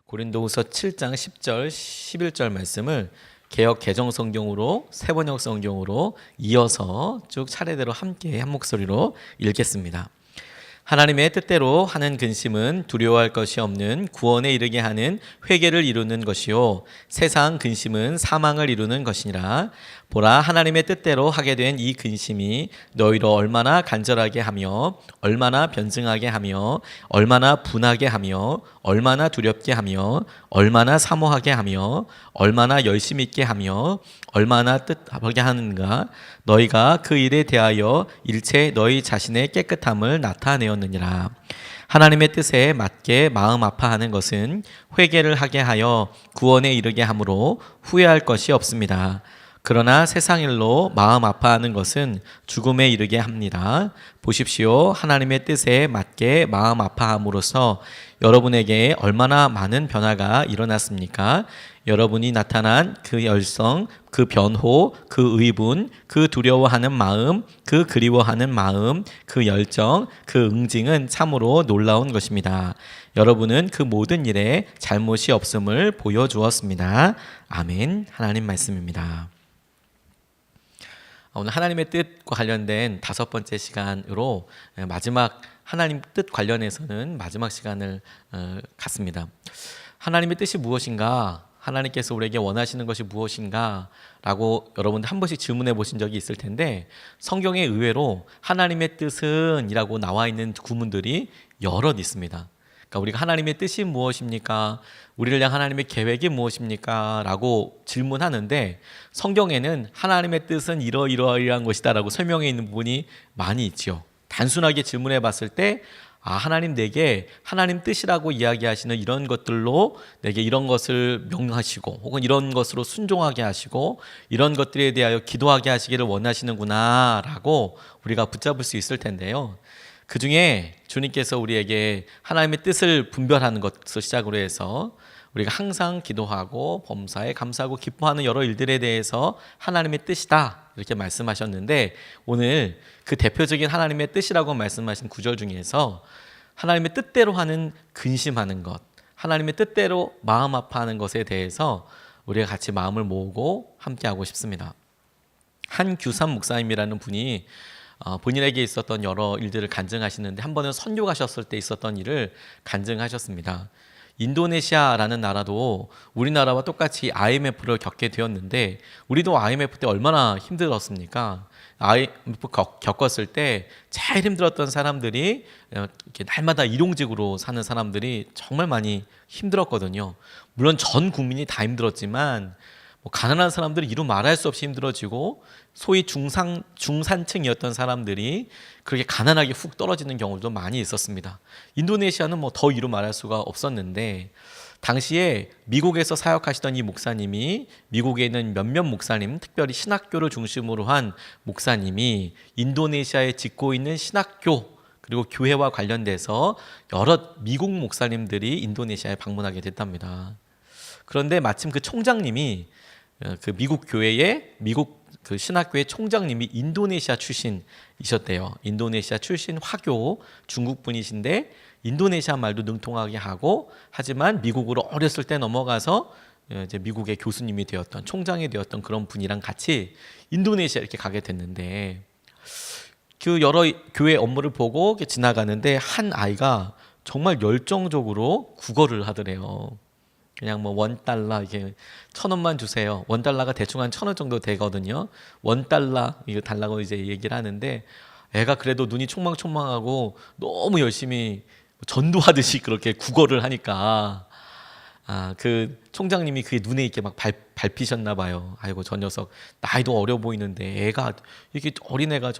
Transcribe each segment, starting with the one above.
고린도후서 7장 10절, 11절 말씀을 개역 개정 성경으로 세번역 성경으로 이어서 쭉 차례대로 함께 한 목소리로 읽겠습니다. 하나님의 뜻대로 하는 근심은 두려워할 것이 없는 구원에 이르게 하는 회개를 이루는 것이요 세상 근심은 사망을 이루는 것이니라. 보라, 하나님의 뜻대로 하게 된 이 근심이 너희로 얼마나 간절하게 하며 얼마나 변증하게 하며 얼마나 분하게 하며 얼마나 두렵게 하며 얼마나 사모하게 하며 얼마나 열심 있게 하며 얼마나 뜻하게 하는가. 너희가 그 일에 대하여 일체 너희 자신의 깨끗함을 나타내었느니라. 하나님의 뜻에 맞게 마음 아파하는 것은 회개를 하게 하여 구원에 이르게 하므로 후회할 것이 없습니다. 그러나 세상 일로 마음 아파하는 것은 죽음에 이르게 합니다. 보십시오. 하나님의 뜻에 맞게 마음 아파함으로써 여러분에게 얼마나 많은 변화가 일어났습니까? 여러분이 나타난 그 열성, 그 변호, 그 의분, 그 두려워하는 마음, 그 그리워하는 마음, 그 열정, 그 응징은 참으로 놀라운 것입니다. 여러분은 그 모든 일에 잘못이 없음을 보여주었습니다. 아멘. 하나님 말씀입니다. 오늘 하나님의 뜻과 관련된 5번째 시간으로 마지막 하나님 뜻 관련해서는 마지막 시간을 갖습니다. 하나님의 뜻이 무엇인가? 하나님께서 우리에게 원하시는 것이 무엇인가? 라고 여러분들 한 번씩 질문해 보신 적이 있을 텐데 성경에 의외로 하나님의 뜻은 이라고 나와 있는 구문들이 여럿 있습니다. 그러니까 우리가 하나님의 뜻이 무엇입니까? 우리를 향한 하나님의 계획이 무엇입니까? 라고 질문하는데 성경에는 하나님의 뜻은 이러이러한 것이다 라고 설명해 있는 부분이 많이 있죠. 단순하게 질문해 봤을 때 하나님 내게 하나님 뜻이라고 이야기하시는 이런 것들로 내게 이런 것을 명하시고 혹은 이런 것으로 순종하게 하시고 이런 것들에 대하여 기도하게 하시기를 원하시는구나 라고 우리가 붙잡을 수 있을 텐데요. 그 중에 주님께서 우리에게 하나님의 뜻을 분별하는 것을 시작으로 해서 우리가 항상 기도하고 범사에 감사하고 기뻐하는 여러 일들에 대해서 하나님의 뜻이다 이렇게 말씀하셨는데 오늘 그 대표적인 하나님의 뜻이라고 말씀하신 구절 중에서 하나님의 뜻대로 하는 근심하는 것, 하나님의 뜻대로 마음 아파하는 것에 대해서 우리가 같이 마음을 모으고 함께하고 싶습니다. 한규삼 목사님이라는 분이 본인에게 있었던 여러 일들을 간증하시는데 한 번은 선교 가셨을 때 있었던 일을 간증하셨습니다. 인도네시아라는 나라도 우리나라와 똑같이 IMF를 겪게 되었는데 우리도 IMF 때 얼마나 힘들었습니까? IMF 겪었을 때 제일 힘들었던 사람들이 이렇게 날마다 일용직으로 사는 사람들이 정말 많이 힘들었거든요. 물론 전 국민이 다 힘들었지만 가난한 사람들이 이루 말할 수 없이 힘들어지고 소위 중산층이었던 사람들이 그렇게 가난하게 훅 떨어지는 경우도 많이 있었습니다. 인도네시아는 더 이루 말할 수가 없었는데 당시에 미국에서 사역하시던 이 목사님이 미국에 있는 몇몇 목사님, 특별히 신학교를 중심으로 한 목사님이 인도네시아에 짓고 있는 신학교 그리고 교회와 관련돼서 여러 미국 목사님들이 인도네시아에 방문하게 됐답니다. 그런데 마침 그 총장님이 그 미국 교회의 미국 그 신학교의 총장님이 인도네시아 출신이셨대요. 인도네시아 출신 화교 중국 분이신데 인도네시아 말도 능통하게 하고 하지만 미국으로 어렸을 때 넘어가서 이제 미국의 교수님이 되었던 총장이 되었던 그런 분이랑 같이 인도네시아 이렇게 가게 됐는데 그 여러 교회 업무를 보고 지나가는데 한 아이가 정말 열정적으로 국어를 하더래요. 그냥 $1 이게 1,000원만 주세요. $1가 대충 한 1,000원 정도 되거든요. $1 이거 달라고 이제 얘기를 하는데 애가 그래도 눈이 촉망촉망하고 너무 열심히 전도하듯이 그렇게 국어를 하니까 그 총장님이 그게 눈에 이렇게 막 밟히셨나 봐요. 아이고 저 녀석 나이도 어려 보이는데 애가 이렇게 어린애가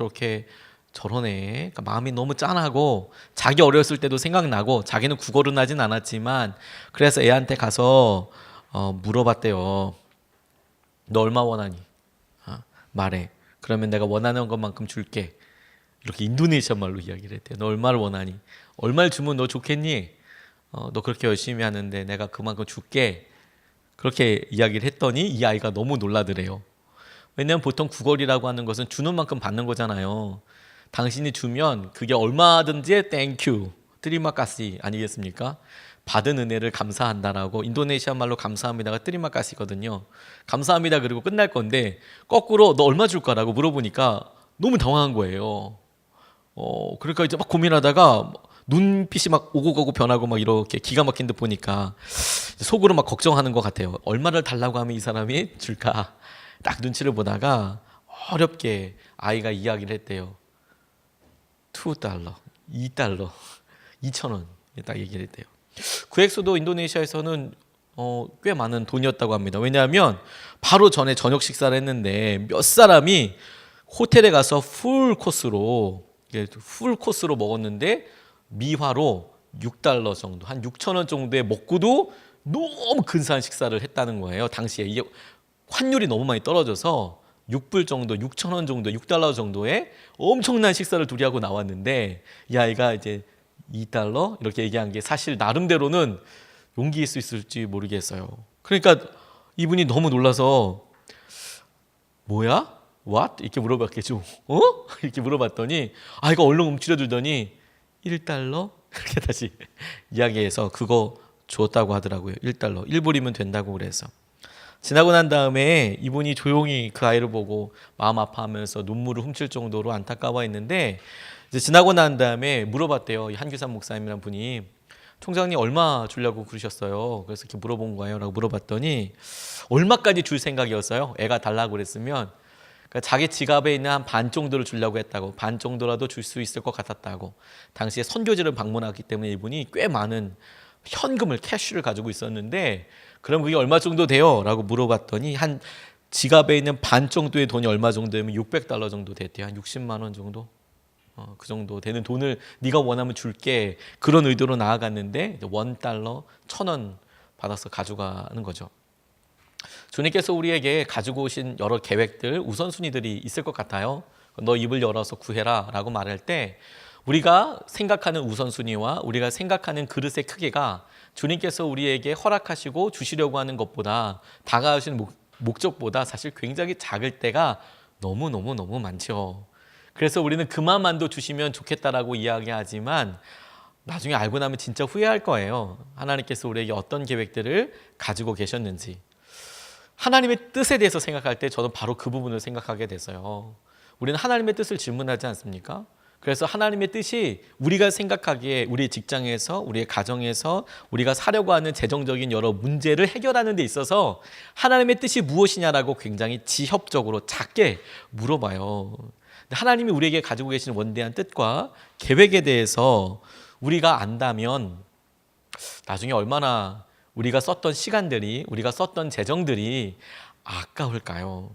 저러네. 그러니까 마음이 너무 짠하고 자기 어렸을 때도 생각나고 자기는 국어를 하진 않았지만 그래서 애한테 가서 물어봤대요. 너 얼마 원하니? 말해. 그러면 내가 원하는 것만큼 줄게. 이렇게 인도네시아 말로 이야기를 했대요. 너 얼마를 원하니? 얼마를 주면 너 좋겠니? 너 그렇게 열심히 하는데 내가 그만큼 줄게. 그렇게 이야기를 했더니 이 아이가 너무 놀라더래요. 왜냐하면 보통 국어리라고 하는 것은 주는 만큼 받는 거잖아요. 당신이 주면 그게 얼마든지 땡큐, 트리마카시 아니겠습니까? 받은 은혜를 감사한다라고 인도네시아 말로 감사합니다가 뜨리마까시거든요. 감사합니다 그리고 끝날 건데 거꾸로 너 얼마 줄 거라고 물어보니까 너무 당황한 거예요. 그러니까 이제 막 고민하다가 눈빛이 막 오고 가고 변하고 막 이렇게 기가 막힌 듯 보니까 속으로 막 걱정하는 것 같아요. 얼마를 달라고 하면 이 사람이 줄까? 딱 눈치를 보다가 어렵게 아이가 이야기를 했대요. $2, $2, 2,000원 딱 얘기를 했대요. 그 액수도 인도네시아에서는 꽤 많은 돈이었다고 합니다. 왜냐하면 바로 전에 저녁 식사를 했는데 몇 사람이 호텔에 가서 풀 코스로 먹었는데 미화로 $6 정도, 한 6,000원 정도에 먹고도 너무 근사한 식사를 했다는 거예요. 당시에 이게 환율이 너무 많이 떨어져서 6불 정도, 6,000원 정도, $6 정도의 엄청난 식사를 둘이 하고 나왔는데 이 아이가 이제 $2 이렇게 얘기한 게 사실 나름대로는 용기일 수 있을지 모르겠어요. 그러니까 이분이 너무 놀라서 뭐야? What? 이렇게 물어봤겠죠. 이렇게 물어봤더니 아이가 얼른 움츠려들더니 $1? 그렇게 다시 이야기해서 그거 줬다고 하더라고요. $1, 1불이면 된다고 그래서. 지나고 난 다음에 이분이 조용히 그 아이를 보고 마음 아파하면서 눈물을 훔칠 정도로 안타까워했는데 이제 지나고 난 다음에 물어봤대요. 한규삼 목사님이란 분이 총장님 얼마 주려고 그러셨어요? 그래서 이렇게 물어본 거예요. 라고 물어봤더니 얼마까지 줄 생각이었어요? 애가 달라고 그랬으면 그러니까 자기 지갑에 있는 한 반 정도를 주려고 했다고, 반 정도라도 줄 수 있을 것 같았다고. 당시에 선교지를 방문하기 때문에 이분이 꽤 많은 현금을 캐쉬를 가지고 있었는데 그럼 그게 얼마 정도 돼요? 라고 물어봤더니 한 지갑에 있는 반 정도의 돈이 얼마 정도 되면 $600 정도 됐대요. 한 60만 원 정도? 그 정도 되는 돈을 네가 원하면 줄게. 그런 의도로 나아갔는데 $1, 1,000원 받아서 가져가는 거죠. 주님께서 우리에게 가지고 오신 여러 계획들, 우선순위들이 있을 것 같아요. 너 입을 열어서 구해라 라고 말할 때 우리가 생각하는 우선순위와 우리가 생각하는 그릇의 크기가 주님께서 우리에게 허락하시고 주시려고 하는 것보다 다가오시는 목적보다 사실 굉장히 작을 때가 너무 많죠. 그래서 우리는 그만만도 주시면 좋겠다라고 이야기하지만 나중에 알고 나면 진짜 후회할 거예요. 하나님께서 우리에게 어떤 계획들을 가지고 계셨는지. 하나님의 뜻에 대해서 생각할 때 저는 바로 그 부분을 생각하게 됐어요. 우리는 하나님의 뜻을 질문하지 않습니까? 그래서 하나님의 뜻이 우리가 생각하기에 우리 직장에서, 우리의 가정에서 우리가 사려고 하는 재정적인 여러 문제를 해결하는 데 있어서 하나님의 뜻이 무엇이냐라고 굉장히 지협적으로 작게 물어봐요. 하나님이 우리에게 가지고 계신 원대한 뜻과 계획에 대해서 우리가 안다면 나중에 얼마나 우리가 썼던 시간들이, 우리가 썼던 재정들이 아까울까요?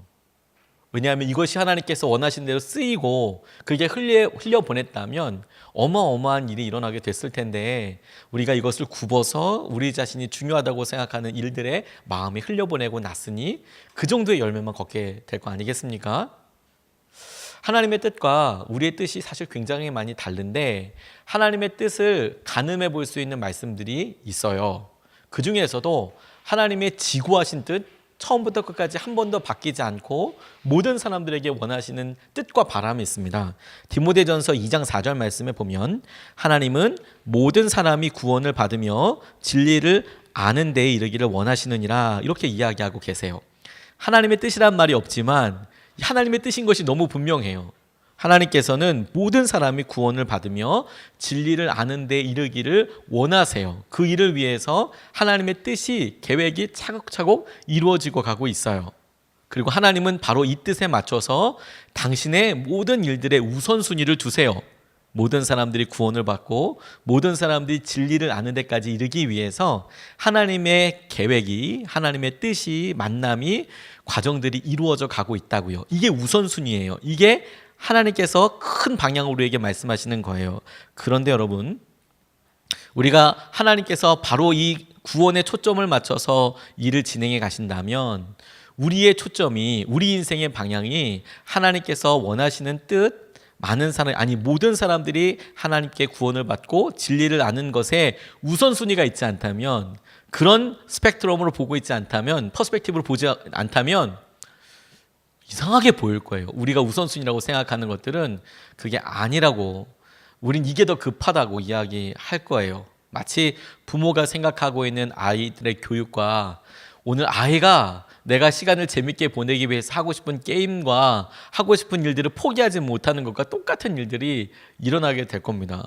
왜냐하면 이것이 하나님께서 원하신 대로 쓰이고 그게 흘려보냈다면 어마어마한 일이 일어나게 됐을 텐데 우리가 이것을 굽어서 우리 자신이 중요하다고 생각하는 일들에 마음이 흘려보내고 났으니 그 정도의 열매만 걷게 될 거 아니겠습니까? 하나님의 뜻과 우리의 뜻이 사실 굉장히 많이 다른데 하나님의 뜻을 가늠해 볼 수 있는 말씀들이 있어요. 그 중에서도 하나님의 지고하신 뜻, 처음부터 끝까지 한 번도 바뀌지 않고 모든 사람들에게 원하시는 뜻과 바람이 있습니다. 디모데전서 2장 4절 말씀에 보면 하나님은 모든 사람이 구원을 받으며 진리를 아는 데에 이르기를 원하시느니라 이렇게 이야기하고 계세요. 하나님의 뜻이란 말이 없지만 하나님의 뜻인 것이 너무 분명해요. 하나님께서는 모든 사람이 구원을 받으며 진리를 아는 데 이르기를 원하세요. 그 일을 위해서 하나님의 뜻이, 계획이 차곡차곡 이루어지고 가고 있어요. 그리고 하나님은 바로 이 뜻에 맞춰서 당신의 모든 일들의 우선순위를 두세요. 모든 사람들이 구원을 받고 모든 사람들이 진리를 아는 데까지 이르기 위해서 하나님의 계획이, 하나님의 뜻이, 만남이, 과정들이 이루어져 가고 있다고요. 이게 우선순위예요. 이게 하나님께서 큰 방향으로 우리에게 말씀하시는 거예요. 그런데 여러분, 우리가 하나님께서 바로 이 구원에 초점을 맞춰서 일을 진행해 가신다면 우리의 초점이, 우리 인생의 방향이 하나님께서 원하시는 뜻, 많은 사람, 아니 모든 사람들이 하나님께 구원을 받고 진리를 아는 것에 우선순위가 있지 않다면, 그런 스펙트럼으로 보고 있지 않다면, 퍼스펙티브로 보지 않다면 이상하게 보일 거예요. 우리가 우선순위라고 생각하는 것들은 그게 아니라고, 우린 이게 더 급하다고 이야기할 거예요. 마치 부모가 생각하고 있는 아이들의 교육과 오늘 아이가 내가 시간을 재밌게 보내기 위해서 하고 싶은 게임과 하고 싶은 일들을 포기하지 못하는 것과 똑같은 일들이 일어나게 될 겁니다.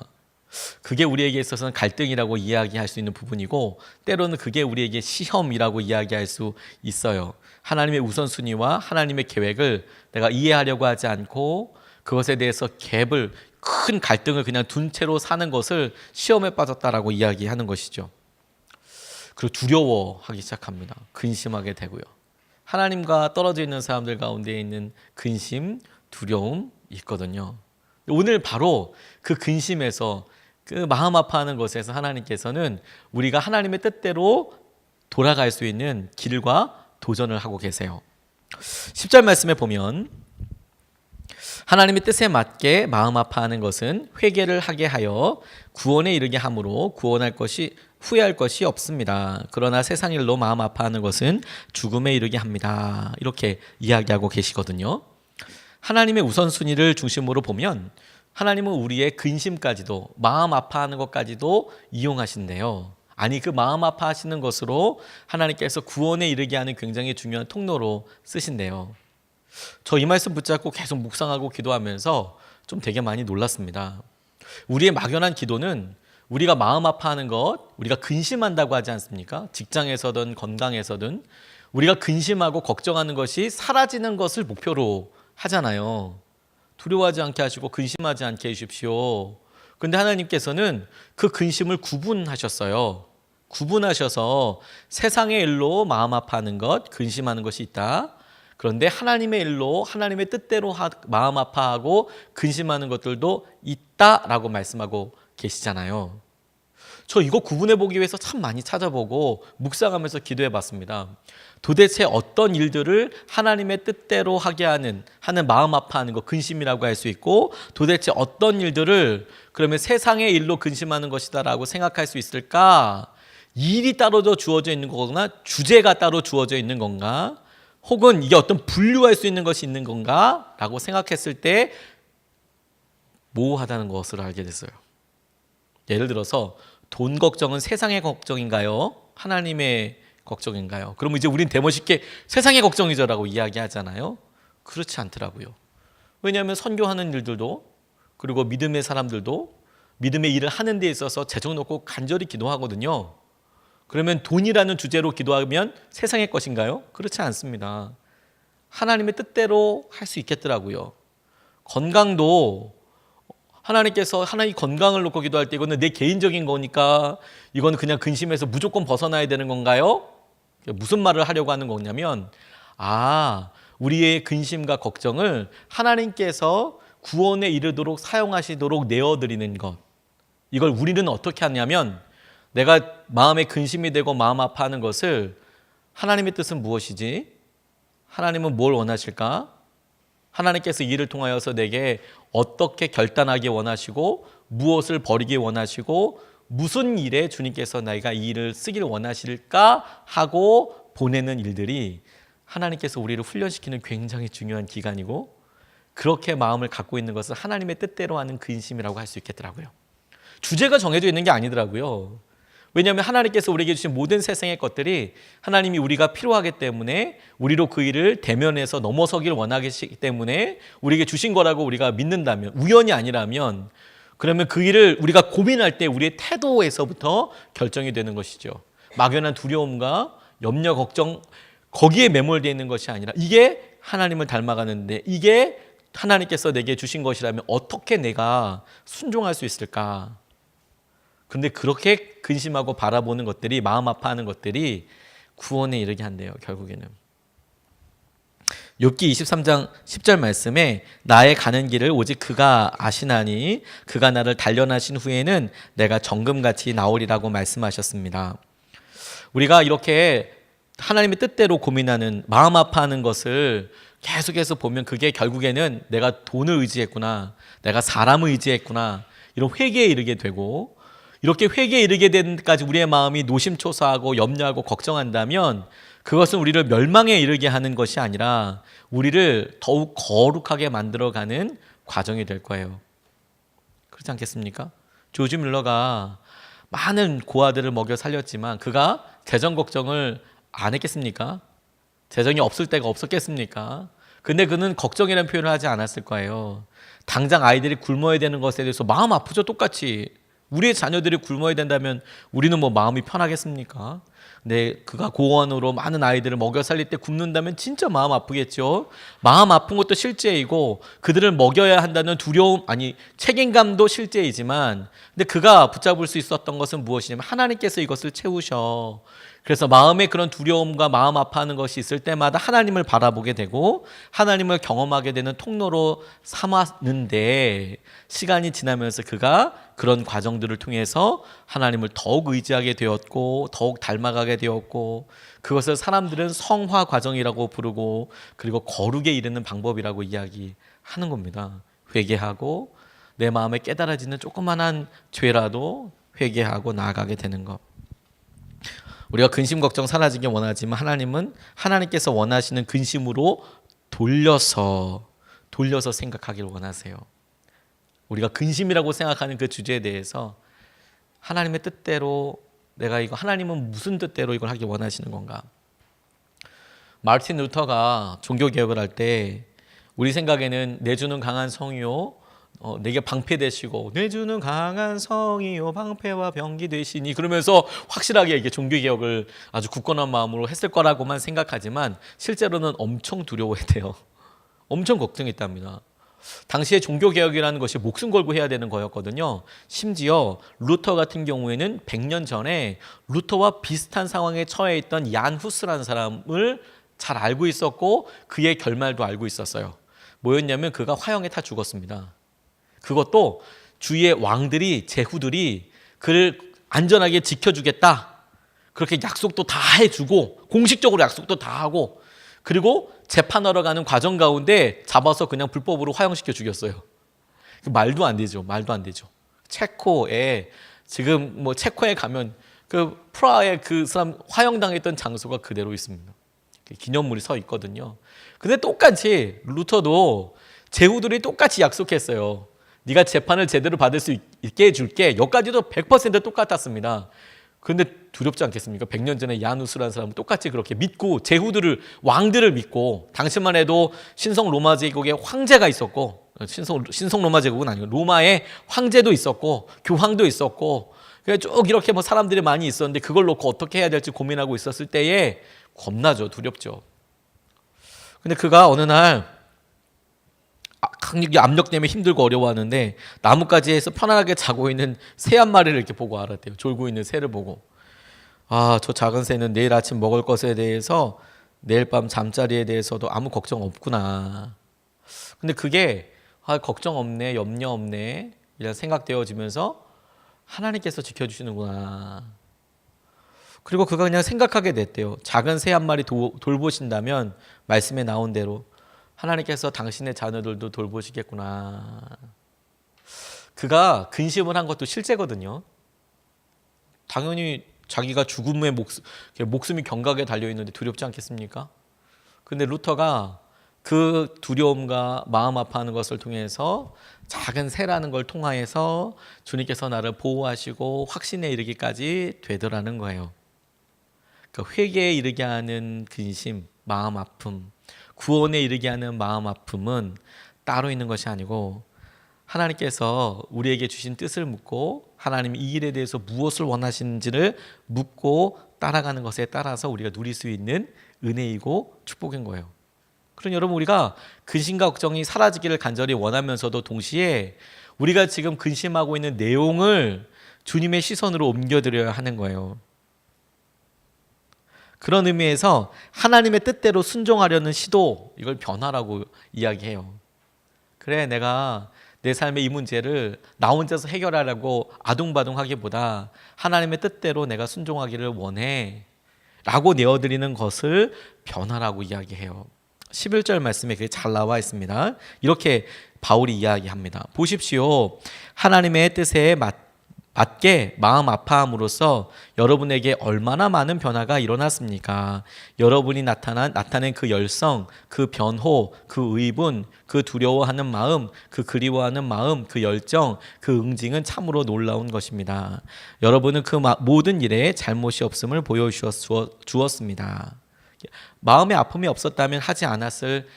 그게 우리에게 있어서는 갈등이라고 이야기할 수 있는 부분이고, 때로는 그게 우리에게 시험이라고 이야기할 수 있어요. 하나님의 우선순위와 하나님의 계획을 내가 이해하려고 하지 않고 그것에 대해서 큰 갈등을 그냥 둔 채로 사는 것을 시험에 빠졌다라고 이야기하는 것이죠. 그리고 두려워하기 시작합니다. 근심하게 되고요. 하나님과 떨어져 있는 사람들 가운데 있는 근심, 두려움이 있거든요. 오늘 바로 그 근심에서, 그 마음 아파하는 것에서 하나님께서는 우리가 하나님의 뜻대로 돌아갈 수 있는 길과 도전을 하고 계세요. 10절 말씀에 보면 하나님의 뜻에 맞게 마음 아파하는 것은 회개를 하게 하여 구원에 이르게 함으로 후회할 것이 없습니다. 그러나 세상 일로 마음 아파하는 것은 죽음에 이르게 합니다. 이렇게 이야기하고 계시거든요. 하나님의 우선순위를 중심으로 보면 하나님은 우리의 근심까지도, 마음 아파하는 것까지도 이용하신대요. 아니, 그 마음 아파하시는 것으로 하나님께서 구원에 이르게 하는 굉장히 중요한 통로로 쓰신대요. 저 이 말씀 붙잡고 계속 묵상하고 기도하면서 좀 되게 많이 놀랐습니다. 우리의 막연한 기도는 우리가 마음 아파하는 것, 우리가 근심한다고 하지 않습니까? 직장에서든 건강에서든 우리가 근심하고 걱정하는 것이 사라지는 것을 목표로 하잖아요. 두려워하지 않게 하시고 근심하지 않게 해주십시오. 그런데 하나님께서는 그 근심을 구분하셨어요. 구분하셔서 세상의 일로 마음 아파하는 것, 근심하는 것이 있다. 그런데 하나님의 일로, 하나님의 뜻대로 마음 아파하고 근심하는 것들도 있다라고 말씀하고 계시잖아요. 저 이거 구분해 보기 위해서 참 많이 찾아보고 묵상하면서 기도해 봤습니다. 도대체 어떤 일들을 하나님의 뜻대로 하게 하는 마음 아파하는 것, 근심이라고 할 수 있고, 도대체 어떤 일들을 그러면 세상의 일로 근심하는 것이다라고 생각할 수 있을까? 일이 따로 주어져 있는 거거나 주제가 따로 주어져 있는 건가? 혹은 이게 어떤 분류할 수 있는 것이 있는 건가? 라고 생각했을 때 모호하다는 것을 알게 됐어요. 예를 들어서 돈 걱정은 세상의 걱정인가요? 하나님의 걱정인가요? 그러면 이제 우린 대멋있게 세상의 걱정이죠라고 이야기하잖아요. 그렇지 않더라고요. 왜냐하면 선교하는 일들도, 그리고 믿음의 사람들도 믿음의 일을 하는 데 있어서 재정 놓고 간절히 기도하거든요. 그러면 돈이라는 주제로 기도하면 세상의 것인가요? 그렇지 않습니다. 하나님의 뜻대로 할 수 있겠더라고요. 건강도 하나님께서 하나님 건강을 놓고 기도할 때 이거는 내 개인적인 거니까 이건 그냥 근심해서 무조건 벗어나야 되는 건가요? 무슨 말을 하려고 하는 거냐면, 우리의 근심과 걱정을 하나님께서 구원에 이르도록 사용하시도록 내어드리는 것, 이걸 우리는 어떻게 하냐면, 내가 마음에 근심이 되고 마음 아파하는 것을 하나님의 뜻은 무엇이지? 하나님은 뭘 원하실까? 하나님께서 이 일을 통하여서 내게 어떻게 결단하기 원하시고, 무엇을 버리기 원하시고, 무슨 일에 주님께서 내가 이 일을 쓰기를 원하실까 하고 보내는 일들이 하나님께서 우리를 훈련시키는 굉장히 중요한 기간이고, 그렇게 마음을 갖고 있는 것을 하나님의 뜻대로 하는 근심이라고 할 수 있겠더라고요. 주제가 정해져 있는 게 아니더라고요. 왜냐하면 하나님께서 우리에게 주신 모든 세상의 것들이 하나님이 우리가 필요하기 때문에, 우리로 그 일을 대면해서 넘어서기를 원하기 때문에 우리에게 주신 거라고 우리가 믿는다면, 우연이 아니라면, 그러면 그 일을 우리가 고민할 때 우리의 태도에서부터 결정이 되는 것이죠. 막연한 두려움과 염려, 걱정, 거기에 매몰되어 있는 것이 아니라, 이게 하나님을 닮아가는데 이게 하나님께서 내게 주신 것이라면 어떻게 내가 순종할 수 있을까? 근데 그렇게 근심하고 바라보는 것들이, 마음 아파하는 것들이 구원에 이르게 한대요, 결국에는. 욥기 23장 10절 말씀에 나의 가는 길을 오직 그가 아시나니 그가 나를 단련하신 후에는 내가 정금같이 나오리라고 말씀하셨습니다. 우리가 이렇게 하나님의 뜻대로 고민하는, 마음 아파하는 것을 계속해서 보면 그게 결국에는 내가 돈을 의지했구나, 내가 사람을 의지했구나, 이런 회개에 이르게 되고, 이렇게 회개에 이르게 된 데까지 우리의 마음이 노심초사하고 염려하고 걱정한다면 그것은 우리를 멸망에 이르게 하는 것이 아니라 우리를 더욱 거룩하게 만들어가는 과정이 될 거예요. 그렇지 않겠습니까? 조지 뮬러가 많은 고아들을 먹여 살렸지만 그가 재정 걱정을 안 했겠습니까? 재정이 없을 때가 없었겠습니까? 근데 그는 걱정이라는 표현을 하지 않았을 거예요. 당장 아이들이 굶어야 되는 것에 대해서 마음 아프죠, 똑같이. 우리의 자녀들이 굶어야 된다면 우리는 뭐 마음이 편하겠습니까? 근데 그가 고원으로 많은 아이들을 먹여 살릴 때 굶는다면 진짜 마음 아프겠죠. 마음 아픈 것도 실제이고 그들을 먹여야 한다는 두려움, 아니 책임감도 실제이지만, 근데 그가 붙잡을 수 있었던 것은 무엇이냐면 하나님께서 이것을 채우셔. 그래서 마음에 그런 두려움과 마음 아파하는 것이 있을 때마다 하나님을 바라보게 되고 하나님을 경험하게 되는 통로로 삼았는데, 시간이 지나면서 그가 그런 과정들을 통해서 하나님을 더욱 의지하게 되었고 더욱 닮아가게 되었고, 그것을 사람들은 성화 과정이라고 부르고 그리고 거룩에 이르는 방법이라고 이야기하는 겁니다. 회개하고 내 마음에 깨달아지는 조그만한 죄라도 회개하고 나아가게 되는 것. 우리가 근심 걱정 사라지길 원하지만 하나님은 하나님께서 원하시는 근심으로 돌려서 생각하기를 원하세요. 우리가 근심이라고 생각하는 그 주제에 대해서 하나님의 뜻대로, 내가 이거 하나님은 무슨 뜻대로 이걸 하기 원하시는 건가? 마르틴 루터가 종교개혁을 할 때 우리 생각에는 내주는 강한 성이요 내게 방패 되시고, 내주는 강한 성이요 방패와 병기 되시니, 그러면서 확실하게 이게 종교개혁을 아주 굳건한 마음으로 했을 거라고만 생각하지만 실제로는 엄청 두려워했대요. 엄청 걱정했답니다. 당시에 종교개혁이라는 것이 목숨 걸고 해야 되는 거였거든요. 심지어 루터 같은 경우에는 100년 전에 루터와 비슷한 상황에 처해 있던 얀 후스라는 사람을 잘 알고 있었고 그의 결말도 알고 있었어요. 뭐였냐면 그가 화형에 타 죽었습니다. 그것도 주위의 왕들이, 제후들이 그를 안전하게 지켜주겠다, 그렇게 약속도 다 해주고 공식적으로 약속도 다 하고, 그리고 재판하러 가는 과정 가운데 잡아서 그냥 불법으로 화형시켜 죽였어요. 말도 안 되죠. 체코에, 지금 뭐 체코에 가면 그 프라하에 그 사람 화형당했던 장소가 그대로 있습니다. 기념물이 서 있거든요. 근데 똑같이 루터도 제후들이 똑같이 약속했어요. 네가 재판을 제대로 받을 수 있게 해줄게. 여기까지도 100% 똑같았습니다. 그런데 두렵지 않겠습니까? 100년 전에 야누스라는 사람은 똑같이 그렇게 믿고, 제후들을, 왕들을 믿고, 당시만 해도 신성 로마 제국의 황제가 있었고, 신성 로마 제국은 아니고 로마의 황제도 있었고 교황도 있었고, 쭉 이렇게 뭐 사람들이 많이 있었는데 그걸 놓고 어떻게 해야 될지 고민하고 있었을 때에 겁나죠. 두렵죠. 근데 그가 어느 날 강력이 압력 때문에 힘들고 어려워하는데 나뭇가지에서 편안하게 자고 있는 새 한 마리를 이렇게 보고 알았대요. 졸고 있는 새를 보고, 아, 저 작은 새는 내일 아침 먹을 것에 대해서, 내일 밤 잠자리에 대해서도 아무 걱정 없구나. 근데 그게 걱정 없네, 염려 없네 이런 생각되어지면서 하나님께서 지켜주시는구나. 그리고 그가 그냥 생각하게 됐대요. 작은 새 한 마리 돌보신다면 말씀에 나온 대로 하나님께서 당신의 자녀들도 돌보시겠구나. 그가 근심을 한 것도 실제거든요. 당연히 자기가 죽음의 목숨이 경각에 달려있는데 두렵지 않겠습니까? 근데 루터가 그 두려움과 마음 아파하는 것을 통해서 작은 새라는 걸 통하여서 주님께서 나를 보호하시고 확신에 이르기까지 되더라는 거예요. 그러니까 회개에 이르게 하는 근심, 마음 아픔, 구원에 이르게 하는 마음 아픔은 따로 있는 것이 아니고 하나님께서 우리에게 주신 뜻을 묻고 하나님 이 일에 대해서 무엇을 원하시는지를 묻고 따라가는 것에 따라서 우리가 누릴 수 있는 은혜이고 축복인 거예요. 그럼 여러분, 우리가 근심과 걱정이 사라지기를 간절히 원하면서도 동시에 우리가 지금 근심하고 있는 내용을 주님의 시선으로 옮겨드려야 하는 거예요. 그런 의미에서 하나님의 뜻대로 순종하려는 시도, 이걸 변화라고 이야기해요. 그래, 내가 내 삶의 이 문제를 나 혼자서 해결하려고 아둥바둥하기보다 하나님의 뜻대로 내가 순종하기를 원해 라고 내어드리는 것을 변화라고 이야기해요. 11절 말씀에 그게 잘 나와 있습니다. 이렇게 바울이 이야기합니다. 보십시오. 하나님의 뜻에 맞게 마음 아파함으로써 여러분에게 얼마나 많은 변화가 일어났습니까? 여러분이 나타낸 그 열성, 그 변호, 그 의분, 그 두려워하는 마음, 그 그리워하는 마음, 그 열정, 그 응징은 참으로 놀라운 것입니다. 여러분은 그 모든 일에 잘못이 없음을 보여주었습니다. 마음의 아픔이 없었다면 하지 않았을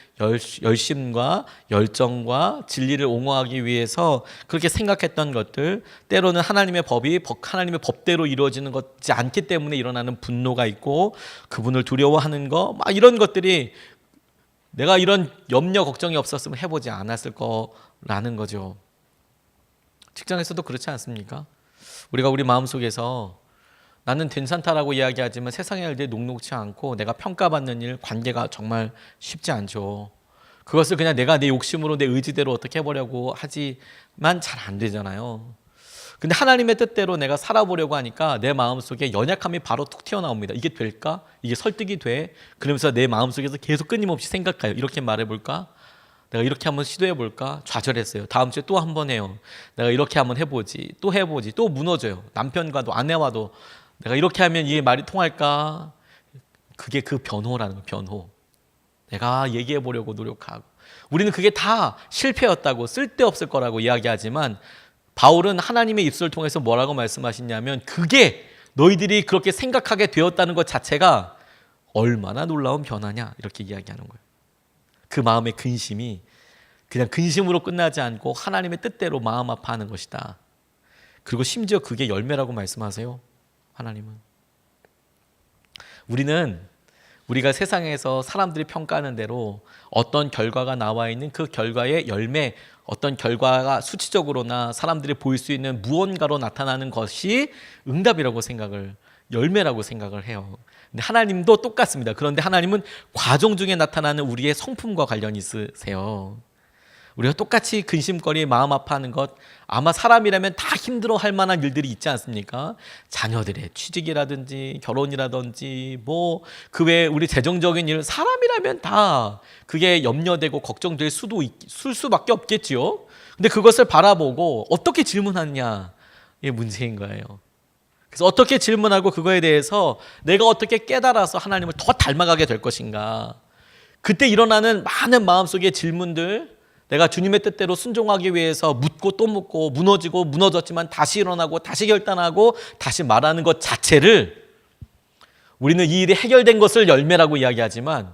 열심과 열정과 진리를 옹호하기 위해서 그렇게 생각했던 것들, 때로는 하나님의 법대로 이루어지는 것이 않기 때문에 일어나는 분노가 있고 그분을 두려워하는 거, 막 이런 것들이 내가 이런 염려 걱정이 없었으면 해보지 않았을 거라는 거죠. 직장에서도 그렇지 않습니까? 우리가 우리 마음속에서 나는 괜찮다라고 이야기하지만 세상의 일들이 녹록치 않고 내가 평가받는 일, 관계가 정말 쉽지 않죠. 그것을 그냥 내가 내 욕심으로 내 의지대로 어떻게 해보려고 하지만 잘 안 되잖아요. 근데 하나님의 뜻대로 내가 살아보려고 하니까 내 마음속에 연약함이 바로 툭 튀어나옵니다. 이게 될까? 이게 설득이 돼? 그러면서 내 마음속에서 계속 끊임없이 생각해요. 이렇게 말해볼까? 내가 이렇게 한번 시도해볼까? 좌절했어요. 다음 주에 또 한번 해요. 내가 이렇게 한번 해보지. 또 해보지. 또 무너져요. 남편과도 아내와도 내가 이렇게 하면 이게 말이 통할까? 그게 그 변호라는 거예요. 변호. 내가 얘기해 보려고 노력하고. 우리는 그게 다 실패였다고, 쓸데없을 거라고 이야기하지만 바울은 하나님의 입술을 통해서 뭐라고 말씀하시냐면 그게 너희들이 그렇게 생각하게 되었다는 것 자체가 얼마나 놀라운 변화냐 이렇게 이야기하는 거예요. 그 마음의 근심이 그냥 근심으로 끝나지 않고 하나님의 뜻대로 마음 아파하는 것이다. 그리고 심지어 그게 열매라고 말씀하세요. 하나님은. 우리가 세상에서 사람들이 평가하는 대로 어떤 결과가 나와 있는 그 결과의 열매, 어떤 결과가 수치적으로나 사람들이 보일 수 있는 무언가로 나타나는 것이 응답이라고 열매라고 생각을 해요. 근데 하나님도 똑같습니다. 그런데 하나님은 과정 중에 나타나는 우리의 성품과 관련이 있으세요. 우리가 똑같이 근심거리, 마음 아파하는 것, 아마 사람이라면 다 힘들어할 만한 일들이 있지 않습니까? 자녀들의 취직이라든지 결혼이라든지 뭐 그 외에 우리 재정적인 일, 사람이라면 다 그게 염려되고 걱정될 수밖에 없겠지요. 근데 그것을 바라보고 어떻게 질문하느냐 이게 문제인 거예요. 그래서 어떻게 질문하고 그거에 대해서 내가 어떻게 깨달아서 하나님을 더 닮아가게 될 것인가. 그때 일어나는 많은 마음속의 질문들, 내가 주님의 뜻대로 순종하기 위해서 묻고 또 묻고 무너지고 무너졌지만 다시 일어나고 다시 결단하고 다시 말하는 것 자체를 우리는 이 일이 해결된 것을 열매라고 이야기하지만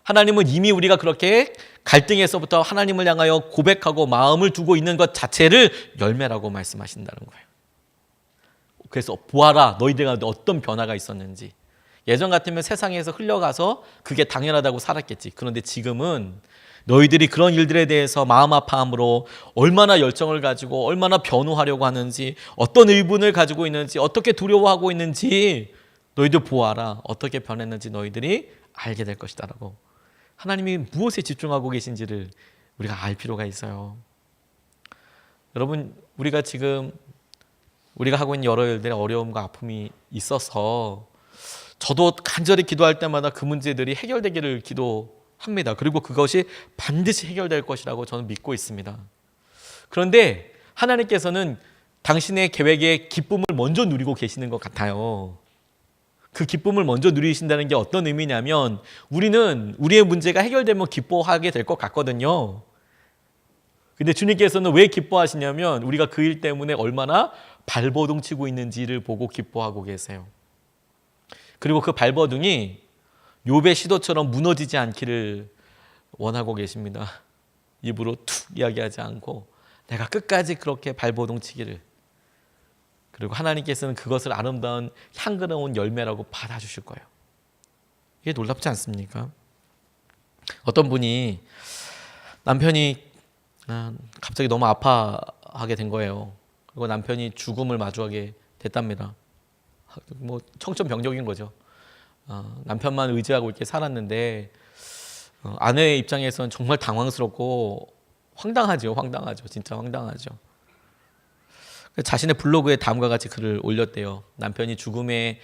하나님은 이미 우리가 그렇게 갈등에서부터 하나님을 향하여 고백하고 마음을 두고 있는 것 자체를 열매라고 말씀하신다는 거예요. 그래서 보아라 너희들 가운데 어떤 변화가 있었는지. 예전 같으면 세상에서 흘러가서 그게 당연하다고 살았겠지. 그런데 지금은 너희들이 그런 일들에 대해서 마음 아파함으로 얼마나 열정을 가지고 얼마나 변호하려고 하는지, 어떤 의분을 가지고 있는지, 어떻게 두려워하고 있는지 너희들 보아라. 어떻게 변했는지 너희들이 알게 될 것이다 라고. 하나님이 무엇에 집중하고 계신지를 우리가 알 필요가 있어요. 여러분, 우리가 하고 있는 여러 일들의 어려움과 아픔이 있어서 저도 간절히 기도할 때마다 그 문제들이 해결되기를 기도합니다. 그리고 그것이 반드시 해결될 것이라고 저는 믿고 있습니다. 그런데 하나님께서는 당신의 계획에 기쁨을 먼저 누리고 계시는 것 같아요. 그 기쁨을 먼저 누리신다는 게 어떤 의미냐면 우리는 우리의 문제가 해결되면 기뻐하게 될 것 같거든요. 근데 주님께서는 왜 기뻐하시냐면 우리가 그 일 때문에 얼마나 발버둥 치고 있는지를 보고 기뻐하고 계세요. 그리고 그 발버둥이 욥의 시도처럼 무너지지 않기를 원하고 계십니다. 입으로 툭 이야기하지 않고 내가 끝까지 그렇게 발버둥 치기를. 그리고 하나님께서는 그것을 아름다운 향기로운 열매라고 받아주실 거예요. 이게 놀랍지 않습니까? 어떤 분이 남편이 갑자기 너무 아파하게 된 거예요. 그리고 남편이 죽음을 마주하게 됐답니다. 뭐 청천벽력인 거죠. 남편만 의지하고 이렇게 살았는데 아내의 입장에서는 정말 당황스럽고 황당하죠. 진짜 황당하죠. 자신의 블로그에 다음과 같이 글을 올렸대요. 남편이 죽음을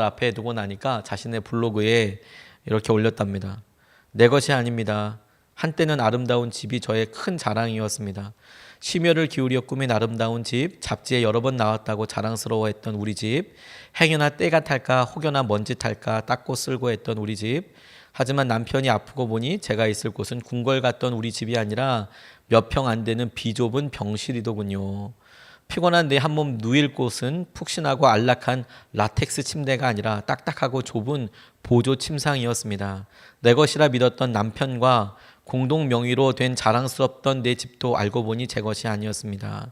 앞에 두고 나니까 자신의 블로그에 이렇게 올렸답니다. 내 것이 아닙니다. 한때는 아름다운 집이 저의 큰 자랑이었습니다. 심혈을 기울여 꾸민 아름다운 집, 잡지에 여러 번 나왔다고 자랑스러워했던 우리 집, 행여나 때가 탈까 혹여나 먼지 탈까 닦고 쓸고 했던 우리 집. 하지만 남편이 아프고 보니 제가 있을 곳은 궁궐 같던 우리 집이 아니라 몇 평 안 되는 비좁은 병실이더군요. 피곤한 내 한몸 누일 곳은 푹신하고 안락한 라텍스 침대가 아니라 딱딱하고 좁은 보조 침상이었습니다. 내 것이라 믿었던 남편과 공동 명의로 된 자랑스럽던 내 집도 알고 보니 제 것이 아니었습니다.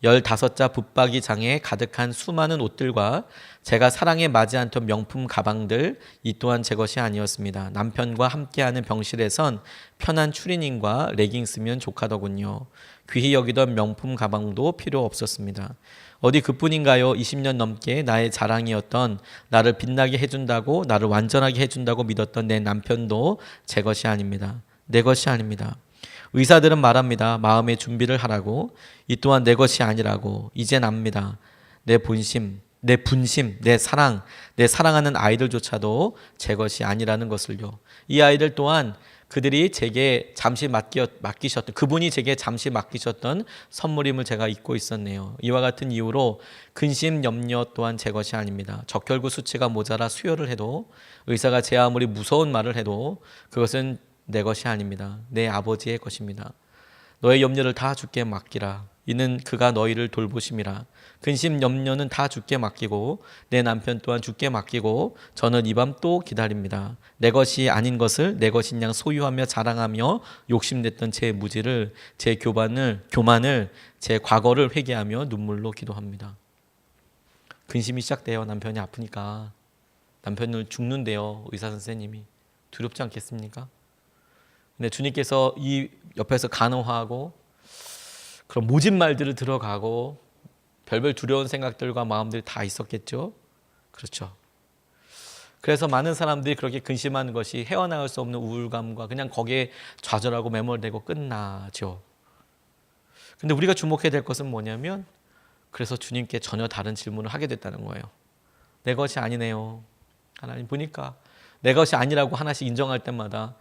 15자 붙박이 장에 가득한 수많은 옷들과 제가 사랑에 맞지 않던 명품 가방들, 이 또한 제 것이 아니었습니다. 남편과 함께하는 병실에선 편한 추리닝과 레깅스면 족하더군요. 귀히 여기던 명품 가방도 필요 없었습니다. 어디 그뿐인가요? 20년 넘게 나의 자랑이었던, 나를 빛나게 해준다고, 나를 완전하게 해준다고 믿었던 내 남편도 제 것이 아닙니다. 내 것이 아닙니다. 의사들은 말합니다. 마음의 준비를 하라고. 이 또한 내 것이 아니라고. 이젠 압니다. 내 본심, 내 분심, 내 사랑, 내 사랑하는 아이들조차도 제 것이 아니라는 것을요. 이 아이들 또한 그들이 제게 잠시 맡기셨던, 그분이 제게 잠시 맡기셨던 선물임을 제가 잊고 있었네요. 이와 같은 이유로 근심, 염려 또한 제 것이 아닙니다. 적혈구 수치가 모자라 수혈을 해도, 의사가 제 아무리 무서운 말을 해도 그것은 내 것이 아닙니다. 내 아버지의 것입니다. 너의 염려를 다 주께 맡기라. 이는 그가 너희를 돌보심이라. 근심 염려는 다 주께 맡기고 내 남편 또한 주께 맡기고 저는 이 밤 또 기다립니다. 내 것이 아닌 것을 내 것인 양 소유하며 자랑하며 욕심냈던 제 무지를, 제 교만을, 제 과거를 회개하며 눈물로 기도합니다. 근심이 시작돼요. 남편이 아프니까. 남편을 죽는데요. 의사 선생님이. 두렵지 않겠습니까? 근데 주님께서 이 옆에서 간호하고 그런 모진 말들을 들어가고 별별 두려운 생각들과 마음들이 다 있었겠죠. 그렇죠. 그래서 많은 사람들이 그렇게 근심하는 것이 헤어나올 수 없는 우울감과 그냥 거기에 좌절하고 매몰되고 끝나죠. 근데 우리가 주목해야 될 것은 뭐냐면, 그래서 주님께 전혀 다른 질문을 하게 됐다는 거예요. 내 것이 아니네요. 하나님 보니까 내 것이 아니라고 하나씩 인정할 때마다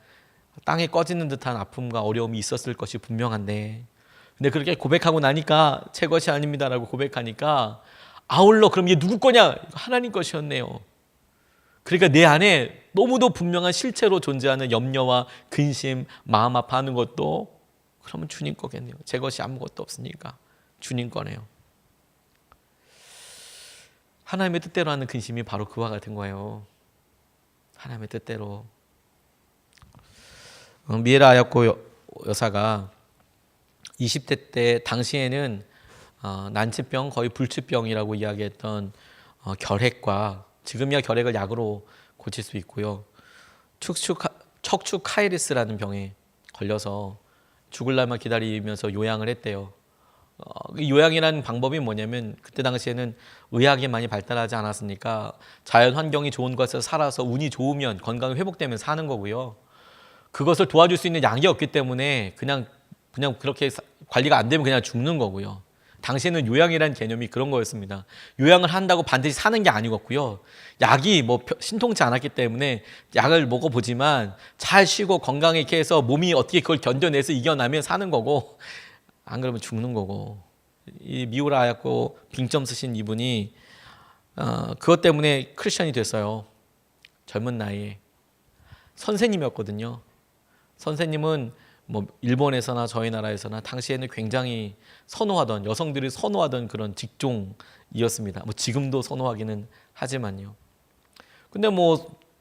땅에 꺼지는 듯한 아픔과 어려움이 있었을 것이 분명한데, 근데 그렇게 고백하고 나니까 제 것이 아닙니다라고 고백하니까 아울러 그럼 이게 누구 거냐? 하나님 것이었네요. 그러니까 내 안에 너무도 분명한 실체로 존재하는 염려와 근심, 마음 아파하는 것도 그러면 주님 거겠네요. 제 것이 아무것도 없으니까 주님 거네요. 하나님의 뜻대로 하는 근심이 바로 그와 같은 거예요. 하나님의 뜻대로. 미에라 아야코 여사가 20대 때 당시에는 난치병, 거의 불치병이라고 이야기했던 결핵과, 지금이야 결핵을 약으로 고칠 수 있고요, 척추 카이리스라는 병에 걸려서 죽을 날만 기다리면서 요양을 했대요. 요양이라는 방법이 뭐냐면, 그때 당시에는 의학이 많이 발달하지 않았으니까 자연 환경이 좋은 곳에서 살아서 운이 좋으면 건강이 회복되면 사는 거고요. 그것을 도와줄 수 있는 약이 없기 때문에 그냥 그렇게 관리가 안 되면 그냥 죽는 거고요. 당시에는 요양이라는 개념이 그런 거였습니다. 요양을 한다고 반드시 사는 게 아니었고요. 약이 신통치 않았기 때문에 약을 먹어보지만 잘 쉬고 건강하게 이렇게 해서 몸이 어떻게 그걸 견뎌내서 이겨나면 사는 거고, 안 그러면 죽는 거고. 이 미우라 아야코 빙점 쓰신 이분이 그것 때문에 크리스천이 됐어요. 젊은 나이에. 선생님이었거든요. 선생님은 일본에서나 저희 나라에서나 당시에는 굉장히 선호하던, 여성들이 선호하던 그런 직종이었습니다. 지금도 선호하기는 하지만요. 근데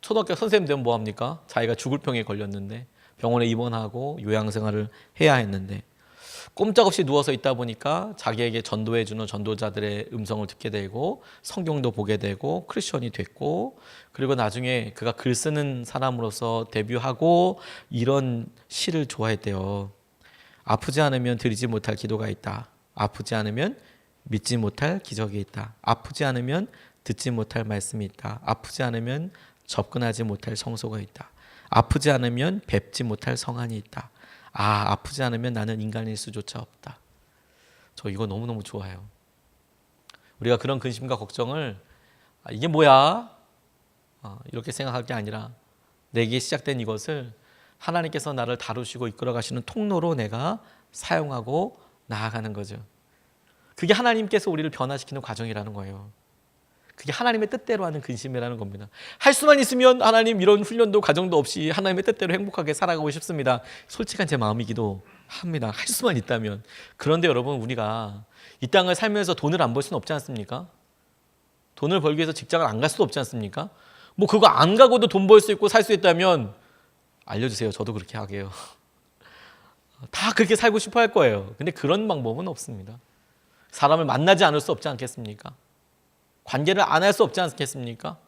초등학교 선생님 되면 뭐합니까? 자기가 죽을 병에 걸렸는데 병원에 입원하고 요양생활을 해야 했는데 꼼짝없이 누워서 있다 보니까 자기에게 전도해주는 전도자들의 음성을 듣게 되고 성경도 보게 되고 크리스천이 됐고, 그리고 나중에 그가 글 쓰는 사람으로서 데뷔하고 이런 시를 좋아했대요. 아프지 않으면 드리지 못할 기도가 있다. 아프지 않으면 믿지 못할 기적이 있다. 아프지 않으면 듣지 못할 말씀이 있다. 아프지 않으면 접근하지 못할 성소가 있다. 아프지 않으면 뵙지 못할 성안이 있다. 아프지 않으면 나는 인간일 수조차 없다. 저 이거 너무너무 좋아요. 우리가 그런 근심과 걱정을 이게 뭐야? 이렇게 생각할 게 아니라 내게 시작된 이것을 하나님께서 나를 다루시고 이끌어 가시는 통로로 내가 사용하고 나아가는 거죠. 그게 하나님께서 우리를 변화시키는 과정이라는 거예요. 그게 하나님의 뜻대로 하는 근심이라는 겁니다. 할 수만 있으면 하나님 이런 훈련도 과정도 없이 하나님의 뜻대로 행복하게 살아가고 싶습니다. 솔직한 제 마음이기도 합니다. 할 수만 있다면. 그런데 여러분, 우리가 이 땅을 살면서 돈을 안 벌 수는 없지 않습니까? 돈을 벌기 위해서 직장을 안 갈 수도 없지 않습니까? 뭐 그거 안 가고도 돈 벌 수 있고 살 수 있다면 알려주세요. 저도 그렇게 하게요. 다 그렇게 살고 싶어 할 거예요. 근데 그런 방법은 없습니다. 사람을 만나지 않을 수 없지 않겠습니까? 관계를 안 할 수 없지 않겠습니까?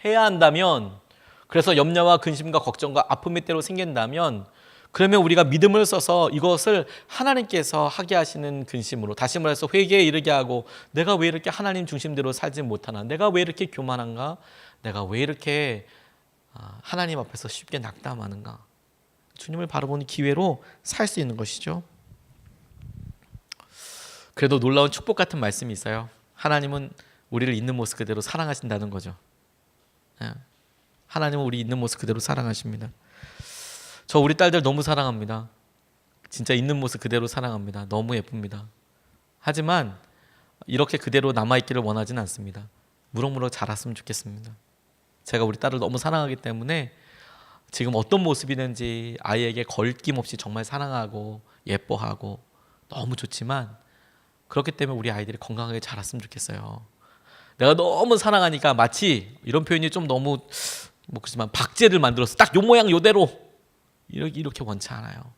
해야 한다면, 그래서 염려와 근심과 걱정과 아픔이 때로 생긴다면, 그러면 우리가 믿음을 써서 이것을 하나님께서 하게 하시는 근심으로, 다시 말해서 회개에 이르게 하고, 내가 왜 이렇게 하나님 중심대로 살지 못하나? 내가 왜 이렇게 교만한가? 내가 왜 이렇게 하나님 앞에서 쉽게 낙담하는가? 주님을 바라보는 기회로 살 수 있는 것이죠. 그래도 놀라운 축복 같은 말씀이 있어요. 하나님은 우리를 있는 모습 그대로 사랑하신다는 거죠. 하나님은 우리 있는 모습 그대로 사랑하십니다. 저 우리 딸들 너무 사랑합니다. 진짜 있는 모습 그대로 사랑합니다. 너무 예쁩니다. 하지만 이렇게 그대로 남아있기를 원하지는 않습니다. 무럭무럭 자랐으면 좋겠습니다. 제가 우리 딸을 너무 사랑하기 때문에 지금 어떤 모습이든지 아이에게 걸김없이 정말 사랑하고 예뻐하고 너무 좋지만, 그렇기 때문에 우리 아이들이 건강하게 자랐으면 좋겠어요. 내가 너무 사랑하니까 마치, 이런 표현이 좀 너무 그렇지만, 박제를 만들어서 딱 요 모양 요대로 이렇게 원치 않아요.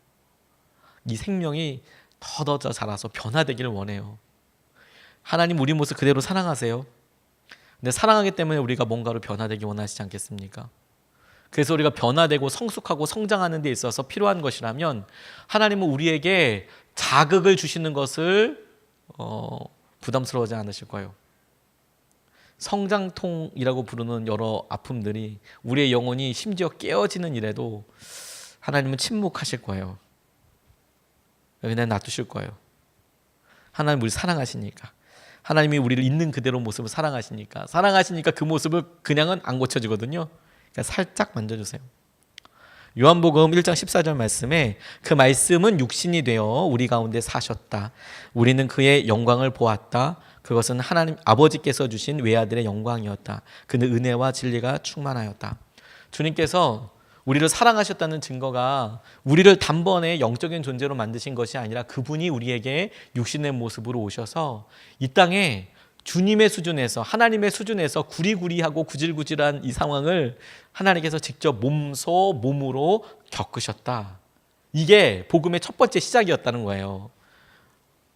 이 생명이 더 자라서 변화되기를 원해요. 하나님 우리 모습 그대로 사랑하세요. 근데 사랑하기 때문에 우리가 뭔가로 변화되기 원하시지 않겠습니까? 그래서 우리가 변화되고 성숙하고 성장하는 데 있어서 필요한 것이라면, 하나님은 우리에게 자극을 주시는 것을 부담스러워하지 않으실 거예요. 성장통이라고 부르는 여러 아픔들이 우리의 영혼이 심지어 깨어지는 일에도 하나님은 침묵하실 거예요. 그냥 놔두실 거예요. 하나님 우리 사랑하시니까. 하나님이 우리를 있는 그대로 모습을 사랑하시니까 그 모습을 그냥은 안 고쳐지거든요. 그러니까 살짝 만져주세요. 요한복음 1장 14절 말씀에, 그 말씀은 육신이 되어 우리 가운데 사셨다. 우리는 그의 영광을 보았다. 그것은 하나님 아버지께서 주신 외아들의 영광이었다. 그는 은혜와 진리가 충만하였다. 주님께서 우리를 사랑하셨다는 증거가 우리를 단번에 영적인 존재로 만드신 것이 아니라, 그분이 우리에게 육신의 모습으로 오셔서 이 땅에 주님의 수준에서, 하나님의 수준에서 구리구리하고 구질구질한 이 상황을 하나님께서 직접 몸으로 겪으셨다. 이게 복음의 첫 번째 시작이었다는 거예요.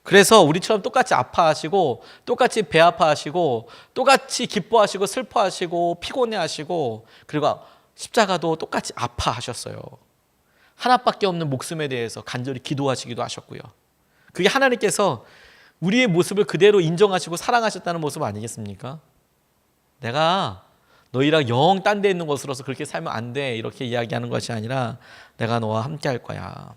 그래서 우리처럼 똑같이 아파하시고, 똑같이 배 아파하시고, 똑같이 기뻐하시고 슬퍼하시고 피곤해하시고, 그리고 십자가도 똑같이 아파하셨어요. 하나밖에 없는 목숨에 대해서 간절히 기도하시기도 하셨고요. 그게 하나님께서 우리의 모습을 그대로 인정하시고 사랑하셨다는 모습 아니겠습니까? 내가 너희랑 영 딴 데 있는 것으로서 그렇게 살면 안 돼, 이렇게 이야기하는 것이 아니라, 내가 너와 함께 할 거야.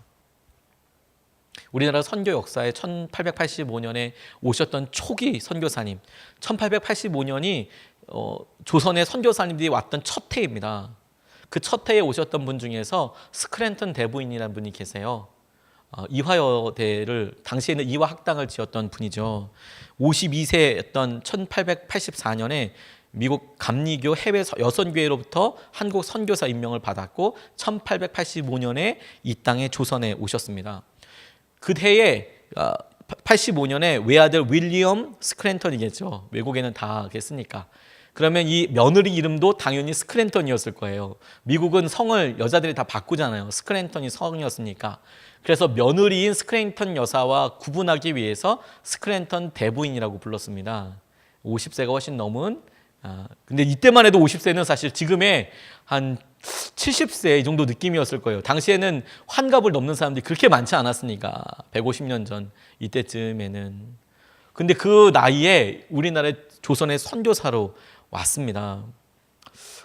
우리나라 선교 역사에 1885년에 오셨던 초기 선교사님, 1885년이 조선의 선교사님들이 왔던 첫 해입니다. 그 첫 해에 오셨던 분 중에서 스크랜턴 대부인이라는 분이 계세요. 이화여대를, 당시에는 이화학당을 지었던 분이죠. 52세였던 1884년에 미국 감리교 해외 여선교회로부터 한국 선교사 임명을 받았고, 1885년에 이 땅에 조선에 오셨습니다. 그 해에 85년에 외아들 윌리엄 스크랜턴이겠죠. 외국에는 다 그랬으니까. 그러면 이 며느리 이름도 당연히 스크랜턴이었을 거예요. 미국은 성을 여자들이 다 바꾸잖아요. 스크랜턴이 성이었으니까. 그래서 며느리인 스크랜턴 여사와 구분하기 위해서 스크랜턴 대부인이라고 불렀습니다. 50세가 훨씬 넘은, 근데 이때만 해도 50세는 사실 지금의 한 70세 이 정도 느낌이었을 거예요. 당시에는 환갑을 넘는 사람들이 그렇게 많지 않았으니까, 150년 전 이때쯤에는. 근데 그 나이에 우리나라의 조선의 선교사로 왔습니다.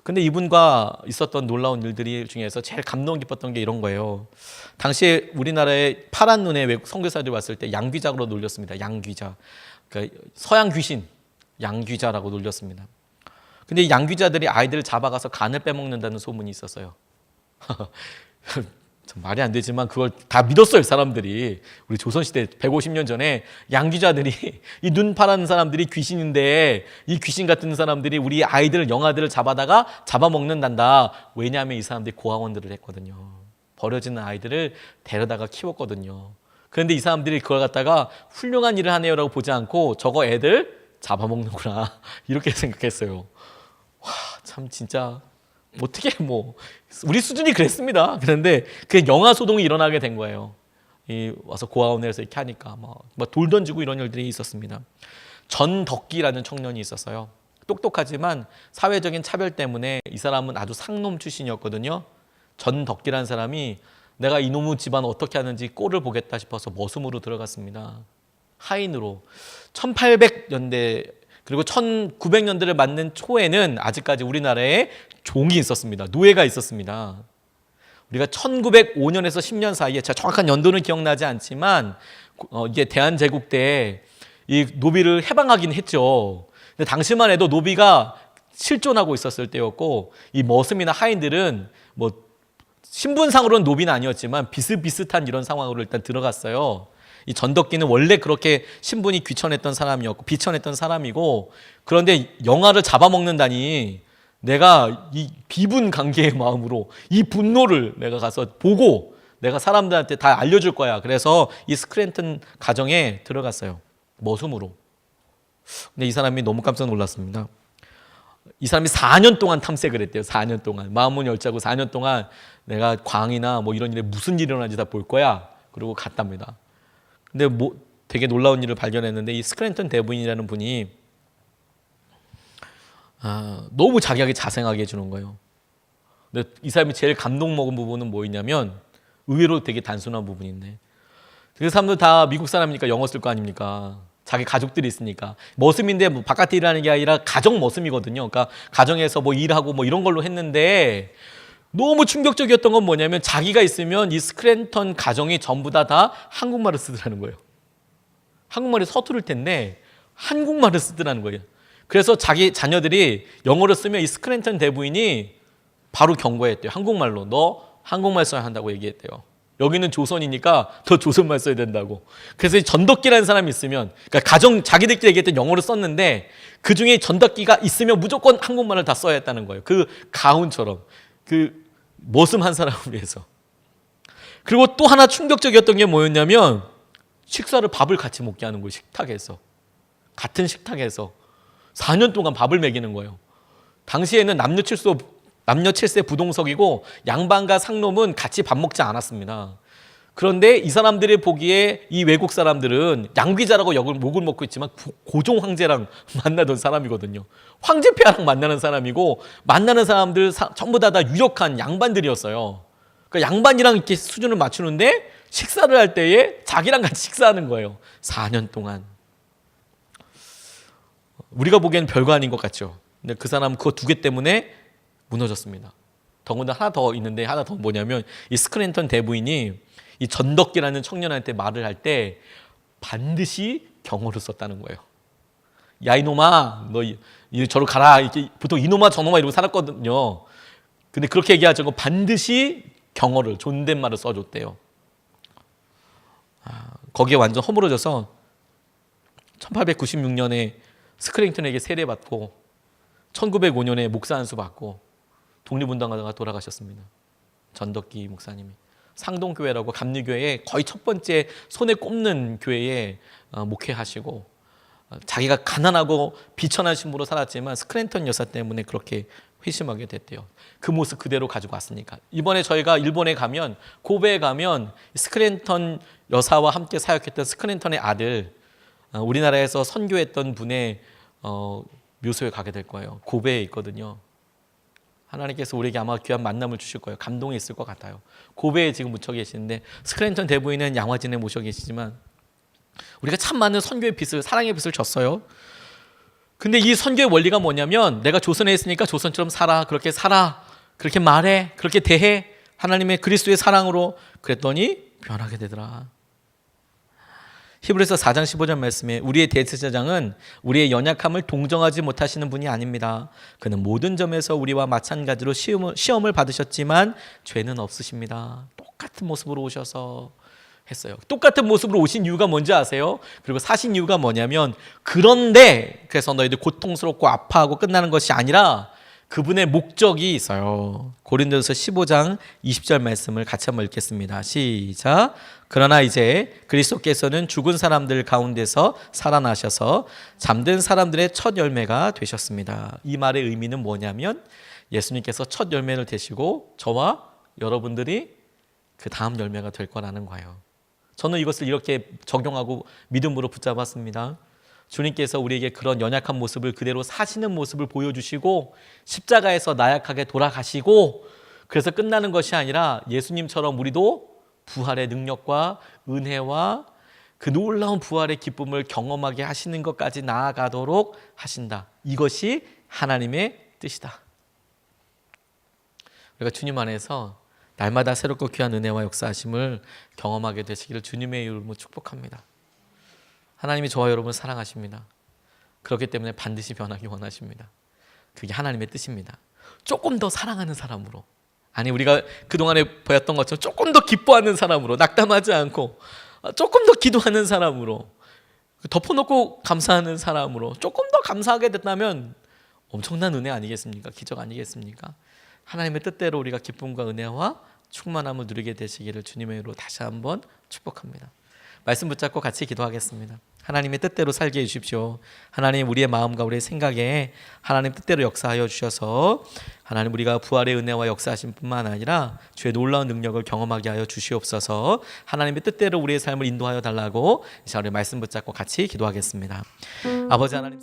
근데 이분과 있었던 놀라운 일들이 중에서 제일 감동 깊었던 게 이런 거예요. 당시에 우리나라에 파란 눈의 외국 선교사들이 왔을 때 양귀자로 놀렸습니다. 양귀자. 그러니까 서양 귀신, 양귀자라고 놀렸습니다. 근데 이 양귀자들이 아이들을 잡아가서 간을 빼먹는다는 소문이 있었어요. 참 말이 안 되지만 그걸 다 믿었어요, 사람들이. 우리 조선시대 150년 전에 양귀자들이 이 눈 파란 사람들이 귀신인데 이 귀신 같은 사람들이 우리 아이들, 영아들을 잡아다가 잡아먹는단다. 왜냐하면 이 사람들이 고아원들을 했거든요. 버려지는 아이들을 데려다가 키웠거든요. 그런데 이 사람들이 그걸 갖다가 훌륭한 일을 하네요라고 보지 않고 저거 애들 잡아먹는구나 이렇게 생각했어요. 와, 참 진짜 어떻게 우리 수준이 그랬습니다. 그런데 그 영아 소동이 일어나게 된 거예요. 이 와서 고아원에서 이렇게 하니까 돌 던지고 이런 일들이 있었습니다. 전덕기라는 청년이 있었어요. 똑똑하지만 사회적인 차별 때문에 이 사람은 아주 상놈 출신이었거든요. 전덕기라는 사람이 내가 이놈의 집안 어떻게 하는지 꼴을 보겠다 싶어서 머슴으로 들어갔습니다. 하인으로. 1800년대 그리고 1900년대를 맞는 초에는 아직까지 우리나라에 종이 있었습니다. 노예가 있었습니다. 우리가 1905년에서 10년 사이에 제가 정확한 연도는 기억나지 않지만 이게 대한제국 때 이 노비를 해방하긴 했죠. 근데 당시만 해도 노비가 실존하고 있었을 때였고 이 머슴이나 하인들은 신분상으로는 노비는 아니었지만 비슷비슷한 이런 상황으로 일단 들어갔어요. 이 전덕기는 원래 그렇게 신분이 귀천했던 사람이었고 비천했던 사람이고, 그런데 영아를 잡아먹는다니 내가 이 비분 관계의 마음으로 이 분노를 내가 가서 보고 내가 사람들한테 다 알려줄 거야. 그래서 이 스크랜턴 가정에 들어갔어요. 머슴으로. 근데 이 사람이 너무 깜짝 놀랐습니다. 이 사람이 4년 동안 탐색을 했대요. 4년 동안. 마음문 열자고 4년 동안 내가 광이나 이런 일에 무슨 일이 일어나는지 다 볼 거야. 그리고 갔답니다. 근데 되게 놀라운 일을 발견했는데 이 스크랜턴 대부인이라는 분이 너무 자기에게 자생하게 해주는 거예요. 근데 이 사람이 제일 감동 먹은 부분은 뭐였냐면 의외로 되게 단순한 부분인데 그 사람들 다 미국 사람이니까 영어 쓸 거 아닙니까? 자기 가족들이 있으니까. 머슴인데 바깥에 일하는 게 아니라 가정 머슴이거든요. 그러니까 가정에서 일하고 이런 걸로 했는데 너무 충격적이었던 건 뭐냐면 자기가 있으면 이 스크랜턴 가정이 전부 다 한국말을 쓰더라는 거예요. 한국말이 서투를 텐데 한국말을 쓰더라는 거예요. 그래서 자기 자녀들이 영어를 쓰면 이 스크랜턴 대부인이 바로 경고했대요. 한국말로. 너 한국말 써야 한다고 얘기했대요. 여기는 조선이니까 너 조선말 써야 된다고. 그래서 이 전덕기라는 사람이 있으면, 그러니까 자기들끼리 얘기했던 영어를 썼는데 그 중에 전덕기가 있으면 무조건 한국말을 다 써야 했다는 거예요. 그 가훈처럼. 그 머슴 한 사람을 위해서. 그리고 또 하나 충격적이었던 게 뭐였냐면 식사를 밥을 같이 먹게 하는 거예요. 식탁에서. 같은 식탁에서 4년 동안 밥을 먹이는 거예요. 당시에는 남녀 칠세 부동석이고 양반과 상놈은 같이 밥 먹지 않았습니다. 그런데 이 사람들이 보기에 이 외국 사람들은 양귀자라고 욕을 먹고 있지만 고종 황제랑 만나던 사람이거든요. 황제 폐하랑 만나는 사람이고 만나는 사람들 전부 다 유력한 양반들이었어요. 그러니까 양반이랑 이렇게 수준을 맞추는데 식사를 할 때에 자기랑 같이 식사하는 거예요. 4년 동안. 우리가 보기엔 별거 아닌 것 같죠. 근데 그 사람은 그거 2개 때문에 무너졌습니다. 더군다나 하나 더 있는데, 하나 더 뭐냐면 이 스크랜턴 대부인이 이 전덕기라는 청년한테 말을 할 때 반드시 경어를 썼다는 거예요. 야 이놈아, 너 저로 가라. 이렇게 보통 이놈아 저놈아 이러고 살았거든요. 근데 그렇게 얘기하지 않고 반드시 경어를, 존댓말을 써줬대요. 거기에 완전 허물어져서 1896년에 스크랜턴에게 세례받고 1905년에 목사 안수 받고 독립운동하다가 돌아가셨습니다. 전덕기 목사님이. 상동교회라고 감리교회의 거의 첫 번째 손에 꼽는 교회에 목회하시고 자기가 가난하고 비천한 신부로 살았지만 스크랜턴 여사 때문에 그렇게 회심하게 됐대요. 그 모습 그대로 가지고 왔으니까. 이번에 저희가 일본에 가면, 고베에 가면 스크랜턴 여사와 함께 사역했던 스크랜턴의 아들, 우리나라에서 선교했던 분의 묘소에 가게 될 거예요. 고베에 있거든요. 하나님께서 우리에게 아마 귀한 만남을 주실 거예요. 감동이 있을 것 같아요. 고베에 지금 묻혀 계시는데 스크랜턴 대부인은 양화진에 모셔 계시지만 우리가 참 많은 선교의 빚을, 사랑의 빚을 졌어요. 근데 이 선교의 원리가 뭐냐면 내가 조선에 있으니까 조선처럼 살아, 그렇게 살아, 그렇게 말해, 그렇게 대해, 하나님의 그리스도의 사랑으로. 그랬더니 변하게 되더라. 히브리서 4장 15절 말씀에 우리의 대제사장은 우리의 연약함을 동정하지 못하시는 분이 아닙니다. 그는 모든 점에서 우리와 마찬가지로 시험을 받으셨지만 죄는 없으십니다. 똑같은 모습으로 오셔서 했어요. 똑같은 모습으로 오신 이유가 뭔지 아세요? 그리고 사신 이유가 뭐냐면 그런데 그래서 너희들 고통스럽고 아파하고 끝나는 것이 아니라 그분의 목적이 있어요. 고린도서 15장 20절 말씀을 같이 한번 읽겠습니다. 시작. 그러나 이제 그리스도께서는 죽은 사람들 가운데서 살아나셔서 잠든 사람들의 첫 열매가 되셨습니다. 이 말의 의미는 뭐냐면 예수님께서 첫 열매를 되시고 저와 여러분들이 그 다음 열매가 될 거라는 거예요. 저는 이것을 이렇게 적용하고 믿음으로 붙잡았습니다. 주님께서 우리에게 그런 연약한 모습을 그대로 사시는 모습을 보여주시고 십자가에서 나약하게 돌아가시고 그래서 끝나는 것이 아니라 예수님처럼 우리도 부활의 능력과 은혜와 그 놀라운 부활의 기쁨을 경험하게 하시는 것까지 나아가도록 하신다. 이것이 하나님의 뜻이다. 우리가 주님 안에서 날마다 새롭고 귀한 은혜와 역사하심을 경험하게 되시기를 주님의 이름으로 축복합니다. 하나님이 저와 여러분을 사랑하십니다. 그렇기 때문에 반드시 변하기 원하십니다. 그게 하나님의 뜻입니다. 조금 더 사랑하는 사람으로, 아니 우리가 그동안에 보였던 것처럼 조금 더 기뻐하는 사람으로, 낙담하지 않고 조금 더 기도하는 사람으로, 덮어놓고 감사하는 사람으로 조금 더 감사하게 됐다면 엄청난 은혜 아니겠습니까? 기적 아니겠습니까? 하나님의 뜻대로 우리가 기쁨과 은혜와 충만함을 누리게 되시기를 주님의 이름으로 다시 한번 축복합니다. 말씀 붙잡고 같이 기도하겠습니다. 하나님의 뜻대로 살게 해주십시오. 하나님, 우리의 마음과 우리의 생각에 하나님 뜻대로 역사하여 주셔서 하나님, 우리가 부활의 은혜와 역사하심 뿐만 아니라 주의 놀라운 능력을 경험하게 하여 주시옵소서. 하나님의 뜻대로 우리의 삶을 인도하여 달라고 이 시간에 말씀 붙잡고 같이 기도하겠습니다. 아버지 하나님,